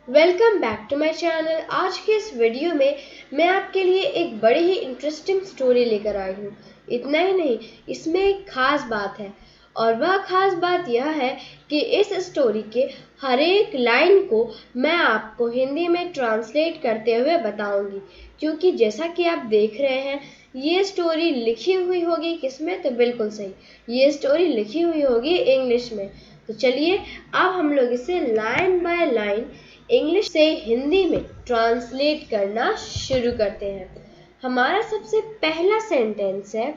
Welcome back to my channel. आज के इस वीडियो में मैं आपके लिए एक बड़ी ही इंटरेस्टिंग स्टोरी लेकर आई हूँ। इतना ही नहीं, इसमें एक खास बात है और वह खास बात यह है कि इस स्टोरी के हर एक लाइन को मैं आपको हिंदी में ट्रांसलेट करते हुए बताऊंगी, क्योंकि जैसा कि आप देख रहे हैं ये स्टोरी लिखी हुई होगी किसमें, तो बिल्कुल सही, ये स्टोरी लिखी हुई होगी इंग्लिश में। तो चलिए अब हम लोग इसे लाइन बाय लाइन इंग्लिश से हिंदी में ट्रांसलेट करना शुरू करते हैं। हमारा सबसे पहला सेंटेंस है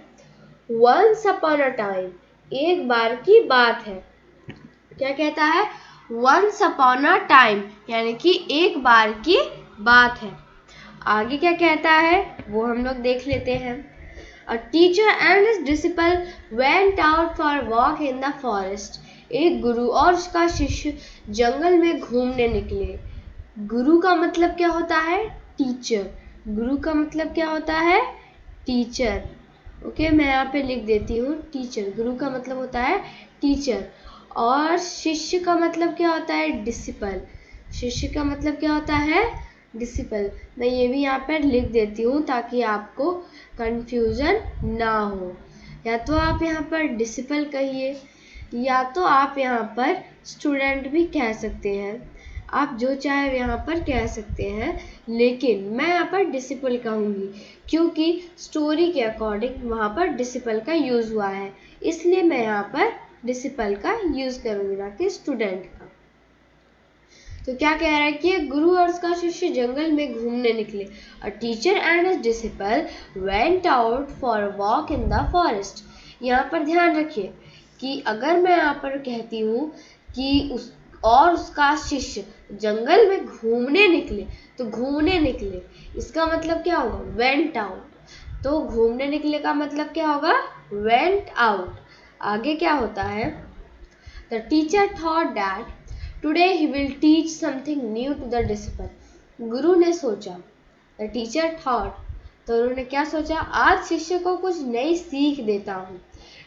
वंस अपॉन अ टाइम, एक बार की बात है। क्या कहता है? वंस अपॉन अ टाइम, यानी कि एक बार की बात है। आगे क्या कहता है वो हम लोग देख लेते हैं। A teacher and his disciple went out for a walk in the forest. एक गुरु और उसका शिष्य जंगल में घूमने निकले। गुरु का मतलब क्या होता है? टीचर। गुरु का मतलब क्या होता है? टीचर। ओके, मैं यहाँ पे लिख देती हूँ टीचर। गुरु का मतलब होता है टीचर और शिष्य का मतलब क्या होता है? डिसिपल। शिष्य का मतलब क्या होता है? डिसिपल। मैं ये भी यहाँ पर लिख देती हूँ ताकि आपको कंफ्यूजन ना हो। या तो आप यहाँ पर डिसिपल कहिए या तो आप यहाँ पर स्टूडेंट भी कह सकते हैं। आप जो चाहे यहाँ पर कह सकते हैं, लेकिन मैं यहाँ पर डिसिपल कहूँगी क्योंकि स्टोरी के अकॉर्डिंग वहाँ पर डिसिपल का यूज़ हुआ है, इसलिए मैं यहाँ पर डिसिपल का यूज़ करूँगी, ना कि स्टूडेंट का। तो क्या कह रहा है कि गुरु और उसका शिष्य जंगल में घूमने निकले। A teacher and his disciple went out for a walk in the forest. यहाँ पर ध्यान रखिए कि अगर मैं यहाँ पर कहती हूँ कि उसका शिष्य जंगल में घूमने निकले, तो घूमने निकले इसका मतलब क्या होगा? Went out. तो घूमने निकले का मतलब क्या होगा? Went out. आगे क्या होता है? The teacher thought that today he will teach something new to the disciple. गुरु ने सोचा, द टीचर थॉट, तो उन्होंने क्या सोचा? आज शिष्य को कुछ नई सीख देता हूँ।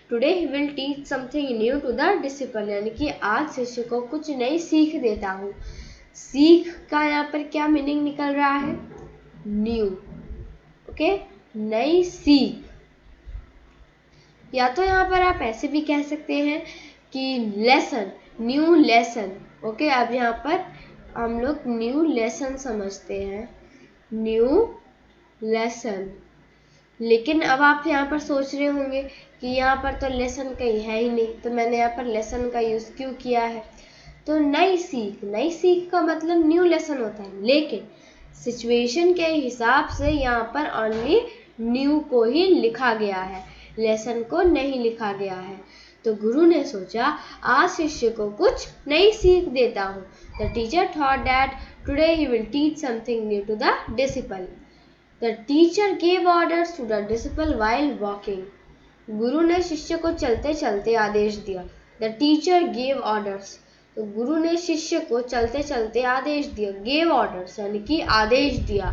Today he will teach something new to the disciple, यानी कि आज शिष्य को कुछ नई सीख देता हूँ। सीख का यहाँ पर क्या मीनिंग निकल रहा है? न्यू। ओके, नई सीख। या तो यहाँ पर आप ऐसे भी कह सकते हैं कि लेसन, न्यू लेसन। ओके, अब यहाँ पर हम लोग न्यू लेसन समझते हैं, न्यू लेसन। लेकिन अब आप यहाँ पर सोच रहे होंगे कि यहाँ पर तो लेसन कहीं है ही नहीं, तो मैंने यहाँ पर लेसन का यूज़ क्यों किया है? तो नई सीख, नई सीख का मतलब न्यू लेसन होता है, लेकिन सिचुएशन के हिसाब से यहाँ पर ओनली न्यू को ही लिखा गया है, लेसन को नहीं लिखा गया है। तो गुरु ने सोचा आज शिष्य को कुछ नई सीख देता हूँ। The teacher thought that today he will teach something new to the disciple. The teacher gave orders to the disciple while walking. गुरु ने शिष्य को चलते चलते आदेश दिया। The teacher gave orders. तो गुरु ने शिष्य को चलते चलते आदेश दिया। Gave orders यानी कि आदेश दिया।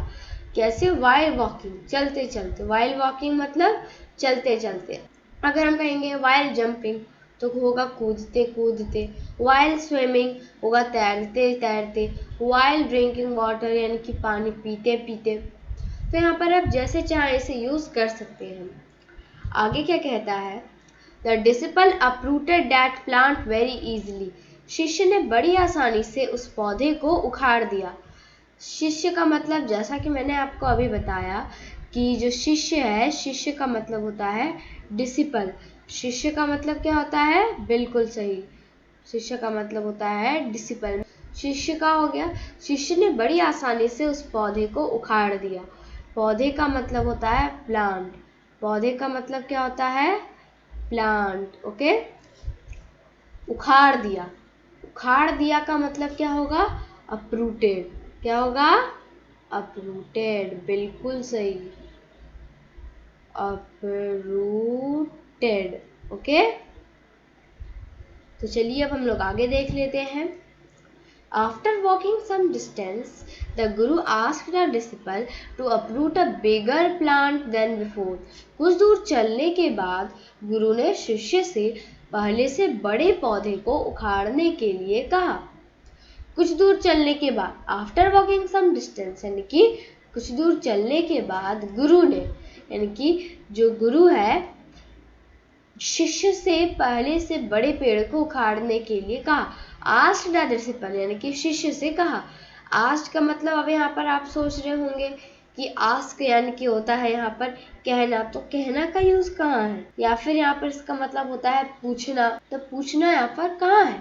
कैसे? While walking, चलते चलते। While walking मतलब चलते चलते। अगर हम कहेंगे while jumping तो होगा कूदते कूदते। While swimming होगा तैरते तैरते। While drinking water यानी कि पानी पीते पीते। तो यहाँ पर आप जैसे चाहे इसे यूज कर सकते हैं। आगे क्या कहता है? The disciple uprooted that plant very easily. शिष्य ने बड़ी आसानी से उस पौधे को उखाड़ दिया। शिष्य का मतलब, जैसा कि मैंने आपको अभी बताया कि जो शिष्य है, शिष्य का मतलब होता है डिसिपल। शिष्य का मतलब क्या होता है? बिल्कुल सही, शिष्य का मतलब होता है डिसिपल। शिष्य का हो गया, शिष्य ने बड़ी आसानी से उस पौधे को उखाड़ दिया। पौधे का मतलब होता है प्लांट। पौधे का मतलब क्या होता है? प्लांट। ओके, उखाड़ दिया। उखाड़ दिया का मतलब क्या होगा? अपरूटेड। क्या होगा? अपरूटेड, बिल्कुल सही, अपरूटेड। ओके, तो चलिए अब हम लोग आगे देख लेते हैं। After walking some distance, the Guru asked the disciple to uproot a bigger plant than before. कुछ दूर चलने के बाद गुरु ने शिष्य से पहले से बड़े पौधे को उखाड़ने के लिए कहा। कुछ दूर चलने के बाद, आफ्टर वॉकिंग सम डिस्टेंस, यानी कि कुछ दूर चलने के बाद गुरु ने, यानी कि जो गुरु है, शिष्य से पहले से बड़े पेड़ को उखाड़ने के लिए कहा। आस्क्ड द डिसिपल, यानी कि शिष्य से कहा। आस्क्ड का मतलब अब यहाँ पर आप सोच रहे होंगे कि आस्क यानी कि होता है यहाँ पर कहना, तो कहना का यूज कहाँ है, या फिर यहाँ पर इसका मतलब होता है पूछना, तो पूछना यहाँ पर कहाँ है।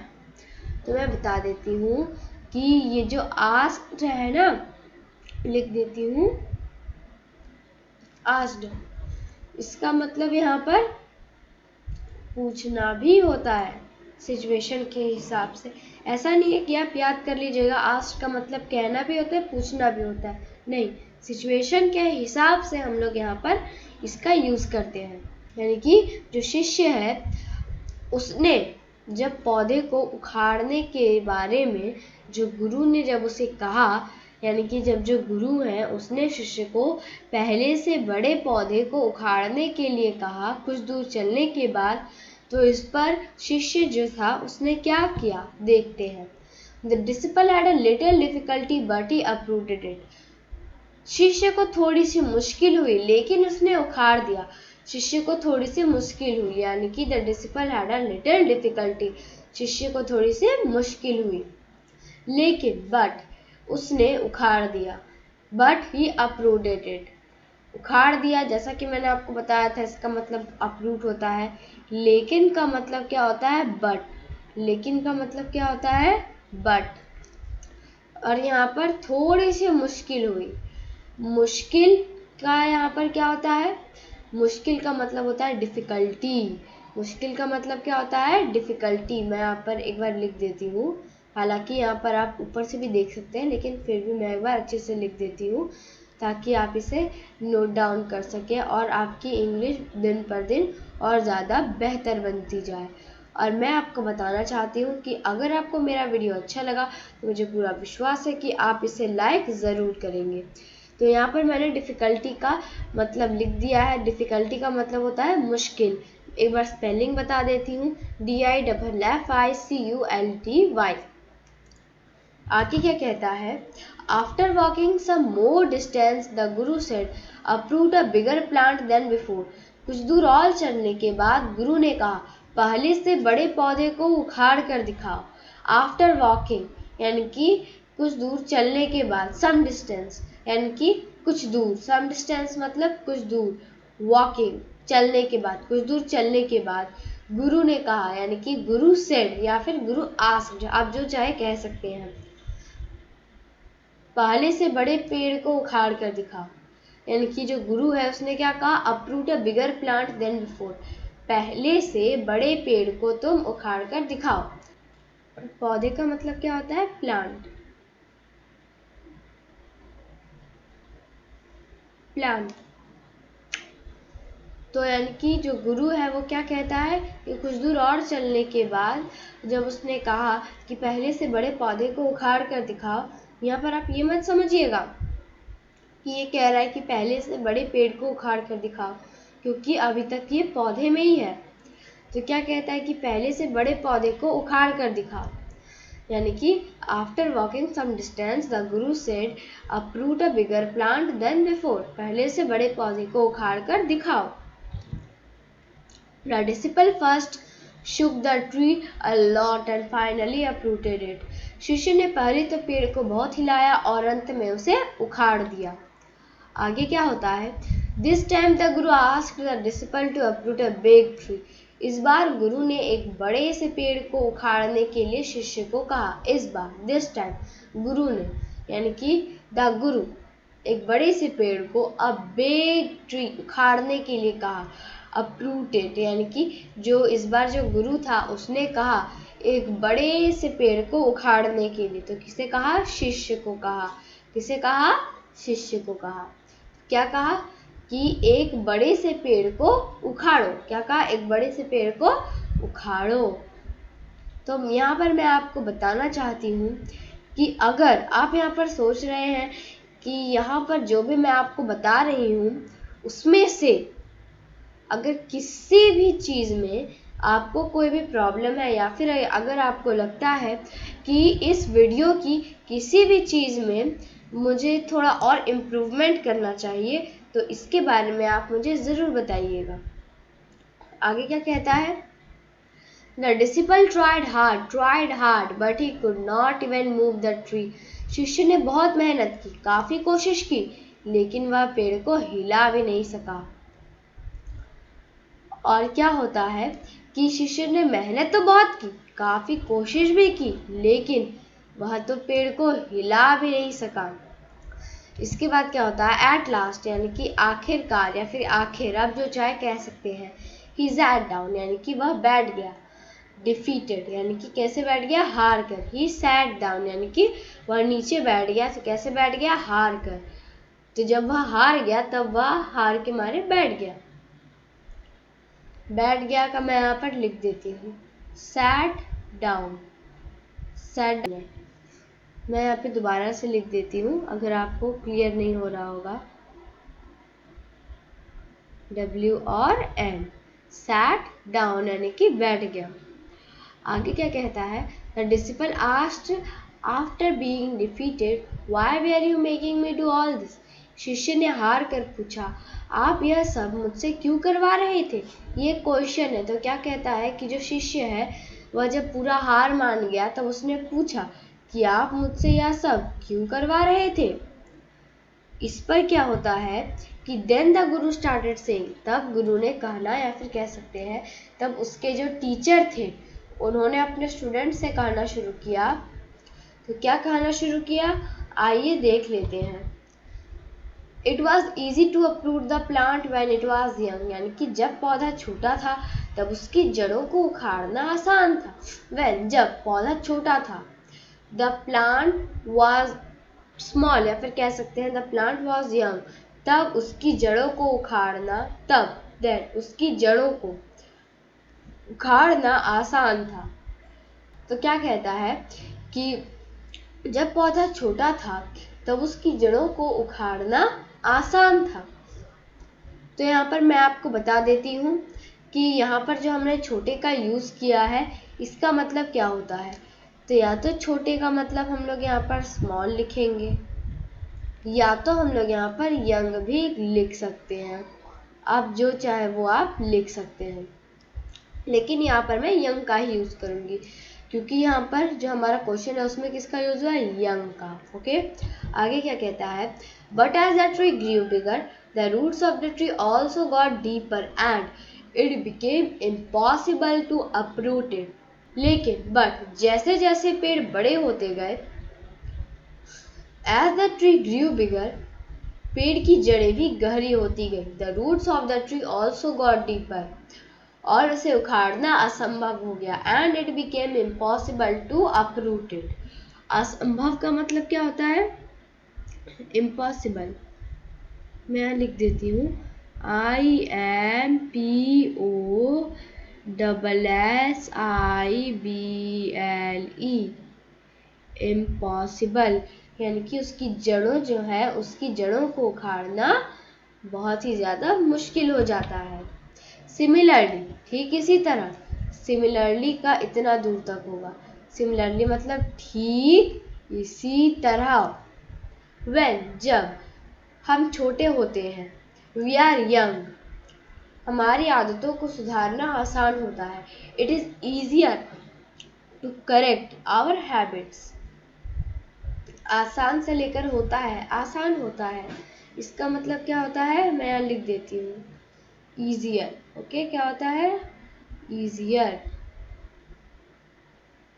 तो मैं बता देती हूँ कि ये जो आस्क्ड है ना, लिख देती हूँ आस्क्ड, इसका मतलब यहाँ पर पूछना भी होता है सिचुएशन के हिसाब से। ऐसा नहीं है कि आप याद कर लीजिएगा आस्क का मतलब कहना भी होता है, पूछना भी होता है, नहीं, सिचुएशन के हिसाब से हम लोग यहाँ पर इसका यूज करते हैं। यानी कि जो शिष्य है उसने जब पौधे को उखाड़ने के बारे में जो गुरु ने जब उसे कहा, यानी कि जब जो गुरु है उसने शिष्य को पहले से बड़े पौधे को उखाड़ने के लिए कहा कुछ दूर चलने के बाद, तो इस पर शिष्य जो था उसने क्या किया देखते हैं। The disciple had a little difficulty but he approved it. शिष्य को थोड़ी सी मुश्किल हुई लेकिन उसने उखाड़ दिया। शिष्य को थोड़ी सी मुश्किल हुई, यानी कि the disciple had a little difficulty, शिष्य को थोड़ी सी मुश्किल हुई लेकिन but उसने उखाड़ दिया। but he approved it, उखाड़ दिया, जैसा कि मैंने आपको बताया था इसका मतलब अप्रूव होता है। लेकिन का मतलब क्या होता है, बट, लेकिन का मतलब क्या होता है, बट। और यहाँ पर थोड़ी सी मुश्किल हुई, मुश्किल का यहाँ पर क्या होता है, मुश्किल का मतलब होता है डिफिकल्टी, मुश्किल का मतलब क्या होता है, डिफिकल्टी। मैं यहाँ पर एक बार लिख देती हूँ, हालांकि यहाँ पर आप ऊपर से भी देख सकते हैं लेकिन फिर भी मैं एक बार अच्छे से लिख देती हूँ ताकि आप इसे नोट डाउन कर सकें और आपकी इंग्लिश दिन पर दिन और ज़्यादा बेहतर बनती जाए। और मैं आपको बताना चाहती हूँ कि अगर आपको मेरा वीडियो अच्छा लगा तो मुझे पूरा विश्वास है कि आप इसे लाइक ज़रूर करेंगे। तो यहाँ पर मैंने डिफ़िकल्टी का मतलब लिख दिया है। डिफ़िकल्टी का मतलब होता है मुश्किल। एक बार स्पेलिंग बता देती हूँ, DIFFICULTY। आगे क्या कहता है, after walking some more distance the guru said approved a bigger plant then before. कुछ दूर और चलने के बाद गुरु ने कहा पहले से बड़े पौधे को उखाड़ कर दिखाओ। आफ्टर वॉकिंग यानी कि कुछ दूर चलने के बाद, सम डिस्टेंस यानी कि कुछ दूर, सम डिस्टेंस मतलब कुछ दूर, वॉकिंग चलने के बाद, कुछ दूर चलने के बाद गुरु ने कहा, यानी कि गुरु सेड या फिर गुरु आस्क्ड, आप जो चाहे कह सकते हैं, पहले से बड़े पेड़ को उखाड़ कर दिखाओ। यानी कि जो गुरु है उसने क्या कहा, approve a bigger plant then before, पहले से बड़े पेड़ को तुम उखाड़ कर दिखाओ। पौधे का मतलब क्या होता है, प्लांट, प्लांट। तो यानी कि जो गुरु है वो क्या कहता है कि कुछ दूर और चलने के बाद जब उसने कहा कि पहले से बड़े पौधे को उखाड़ कर दिखाओ, यहाँ पर आप ये मत समझिएगा कि ये कह रहा है कि पहले से बड़े पेड़ को उखाड़ कर दिखाओ, क्योंकि अभी तक ये पौधे में ही है। तो क्या कहता है कि पहले से बड़े पौधे को उखाड़ कर दिखाओ, यानी कि after walking some distance the guru said approve a bigger plant then before, पहले से बड़े पौधे को उखाड़ कर दिखाओ। The disciple first shook the tree a lot and finally uprooted it. शिष्य ने पहले तो पेड़ को बहुत हिलाया और अंत में उसे उखाड़ दिया। आगे क्या होता है, This time the Guru asked the disciple to uproot a big tree. इस बार गुरु ने एक बड़े से पेड़ को उखाड़ने के लिए शिष्य को कहा। इस बार, this time, गुरु ने, यानी कि द गुरु, एक बड़े से पेड़ को अ बिग ट्री, उखाड़ने के लिए कहा। अप्रूटेड यानी कि जो इस बार जो गुरु था उसने कहा एक बड़े से पेड़ को उखाड़ने के लिए, तो किसे कहा, शिष्य को कहा। किसे कहा, शिष्य को कहा। क्या कहा कि एक बड़े से पेड़ को उखाड़ो। क्या कहा, एक बड़े से पेड़ को उखाड़ो। तो यहाँ पर मैं आपको बताना चाहती हूँ कि अगर आप यहाँ पर सोच रहे हैं कि यहाँ पर जो भी मैं आपको बता रही हूँ उसमें से अगर किसी भी चीज़ में आपको कोई भी प्रॉब्लम है या फिर अगर आपको लगता है कि इस वीडियो की किसी भी चीज़ में मुझे थोड़ा और इम्प्रूवमेंट करना चाहिए, तो इसके बारे में आप मुझे ज़रूर बताइएगा। आगे क्या कहता है? The disciple tried hard, but he could not even move the tree. शिष्य ने बहुत मेहनत की, काफी कोशिश की, लेकिन वह पेड़ को हिला भी नहीं सका। और क्या होता है कि शिष्य ने मेहनत तो बहुत की, काफी कोशिश भी की, लेकिन वह तो पेड़ को हिला भी नहीं सका। इसके बाद क्या होता है? एट लास्ट यानी कि आखिरकार या फिर आखिर, आप जो चाहे कह सकते हैं। ही सैट डाउन यानी कि वह बैठ गया। डिफीटेड यानी कि कैसे बैठ गया? हार कर। ही सैट डाउन यानी कि वह नीचे बैठ गया। तो कैसे बैठ गया? हार कर। तो जब वह हार गया तब वह हार के मारे बैठ गया। बैठ गया का मैं यहाँ पर लिख देती हूँ, सैट डाउन। सैट डाउन मैं यहाँ पे दोबारा से लिख देती हूँ अगर आपको क्लियर नहीं हो रहा होगा। W और N, सैट डाउन यानी कि बैठ गया। आगे क्या कहता है? The disciple asked after being defeated, why were you making me do all this? शिष्य ने हार कर पूछा, आप यह सब मुझसे क्यों करवा रहे थे? ये क्वेश्चन है। तो क्या कहता है कि जो शिष्य है वह जब पूरा हार मान गया तब उसने पूछा कि आप मुझसे यह सब क्यों करवा रहे थे? इस पर क्या होता है कि then the Guru started saying, तब गुरु ने कहना या फिर कह सकते हैं तब उसके जो टीचर थे उन्होंने अपने स्टूडेंट से कहना शुरू किया। तो क्या कहना शुरू किया? आइए देख लेते हैं। It was easy to uproot the plant when it was young, यानी कि जब पौधा छोटा था तब उसकी जड़ों को उखाड़ना आसान था। वेन जब पौधा छोटा था, द प्लांट वॉज स्मॉल या फिर कह सकते हैं द प्लांट वॉज यंग, तब उसकी जड़ों को उखाड़ना, तब देन उसकी जड़ों को उखाड़ना आसान था। तो क्या कहता है कि जब पौधा छोटा था तब उसकी जड़ों को उखाड़ना आसान था। तो यहाँ पर मैं आपको बता देती हूँ कि यहाँ पर जो हमने छोटे का यूज़ किया है इसका मतलब क्या होता है। तो या तो छोटे का मतलब हम लोग यहाँ पर स्मॉल लिखेंगे या तो हम लोग यहाँ पर यंग भी लिख सकते हैं। आप जो चाहे वो आप लिख सकते हैं, लेकिन यहाँ पर मैं यंग का ही यूज़ करूँगी क्योंकि यहाँ पर जो हमारा क्वेश्चन है उसमें किसका यूज़ हुआ है? यंग का। ओके, आगे क्या कहता है? But as the tree grew bigger the roots of the tree also got deeper and it became impossible to uproot it. लेकिन बट जैसे जैसे पेड़ बड़े होते गए, as the tree grew bigger, पेड़ की जड़ें भी गहरी होती गई। The roots of the tree also got deeper, और उसे उखाड़ना असंभव हो गया। And it became impossible to uproot it. असंभव का मतलब क्या होता है? इम्पॉसिबल। मैं यहाँ लिख देती हूँ, IMPOSSIBLE, इम्पॉसिबल, यानी कि उसकी जड़ों जो है उसकी जड़ों को उखाड़ना बहुत ही ज़्यादा मुश्किल हो जाता है। सिमिलरली, ठीक इसी तरह, सिमिलरली का इतना दूर तक होगा। सिमिलरली मतलब ठीक इसी तरह। व्हेन जब हम छोटे होते हैं, वी आर यंग, हमारी आदतों को सुधारना आसान होता है। It is easier to correct our habits. आसान से लेकर होता है, आसान होता है, इसका मतलब क्या होता है? मैं यहाँ लिख देती हूँ, ईजियर। ओके, क्या होता है? ईजियर।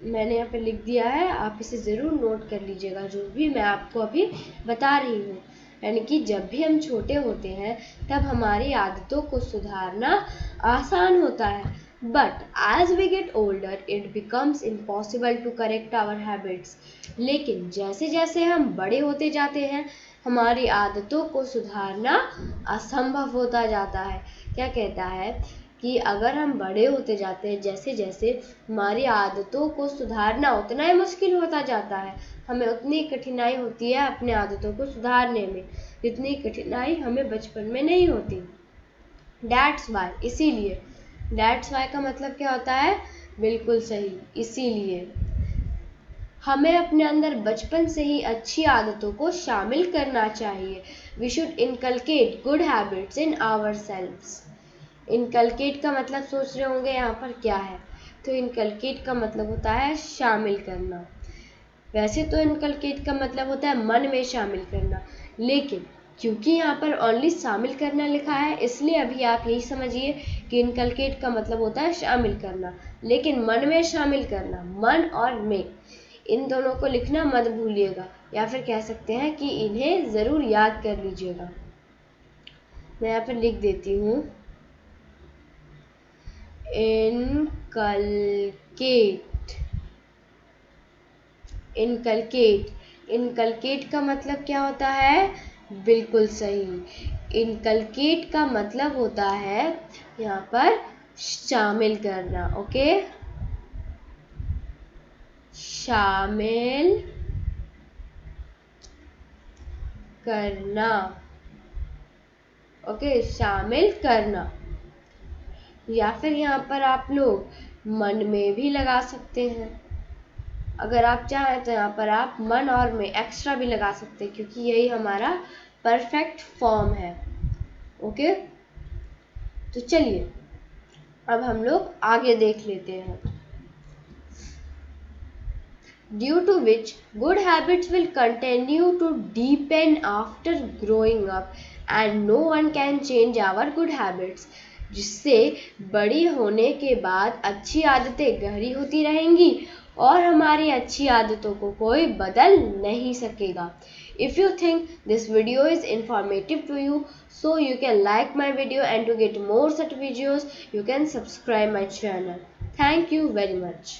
मैंने यहाँ पे लिख दिया है, आप इसे ज़रूर नोट कर लीजिएगा जो भी मैं आपको अभी बता रही हूँ। यानी कि जब भी हम छोटे होते हैं तब हमारी आदतों को सुधारना आसान होता है। But as we get older it becomes impossible to correct our habits. लेकिन जैसे जैसे हम बड़े होते जाते हैं हमारी आदतों को सुधारना असंभव होता जाता है। क्या कहता है कि अगर हम बड़े होते जाते हैं, जैसे जैसे हमारी आदतों को सुधारना उतना ही मुश्किल होता जाता है। हमें उतनी कठिनाई होती है अपनी आदतों को सुधारने में जितनी कठिनाई हमें बचपन में नहीं होती। That's why, इसीलिए दैट्स वाई का मतलब क्या होता है? बिल्कुल सही, इसीलिए हमें अपने अंदर बचपन से ही अच्छी आदतों को शामिल करना चाहिए। We should inculcate good habits in ourselves. Inculcate का मतलब सोच रहे होंगे यहाँ पर क्या है? तो इनकलकेट का मतलब होता है शामिल करना। वैसे तो इनकलकेट का मतलब होता है मन में शामिल करना, लेकिन क्योंकि यहाँ पर ओनली शामिल करना लिखा है, इसलिए अभी आप यही समझिए कि इनकलकेट का मतलब होता है शामिल करना, लेकिन मन में शामिल करना, मन और में, इन दोनों को लिखना मत भूलिएगा, या फिर कह सकते हैं कि इन्हें ज़रूर याद कर लीजिएगा। मैं यहाँ पर लिख देती हूँ, इनकलकेट। इनकलकेट, इनकलकेट का मतलब क्या होता है? बिल्कुल सही, इनकलकेट का मतलब होता है यहाँ पर शामिल करना। ओके, शामिल करना। ओके, शामिल करना। या फिर यहाँ पर आप लोग मन में भी लगा सकते हैं। अगर आप चाहें तो यहाँ पर आप मन और में एक्स्ट्रा भी लगा सकते हैं, क्योंकि यही हमारा परफेक्ट फॉर्म है। ओके, तो चलिए अब हम लोग आगे देख लेते हैं। Due to which good habits will continue to deepen after growing up and no one can change our good habits. जिससे बड़ी होने के बाद अच्छी आदतें गहरी होती रहेंगी और हमारी अच्छी आदतों को कोई बदल नहीं सकेगा। If you think this video is informative to you, so you can like my video, and to get more such videos, you can subscribe my channel. Thank you very much.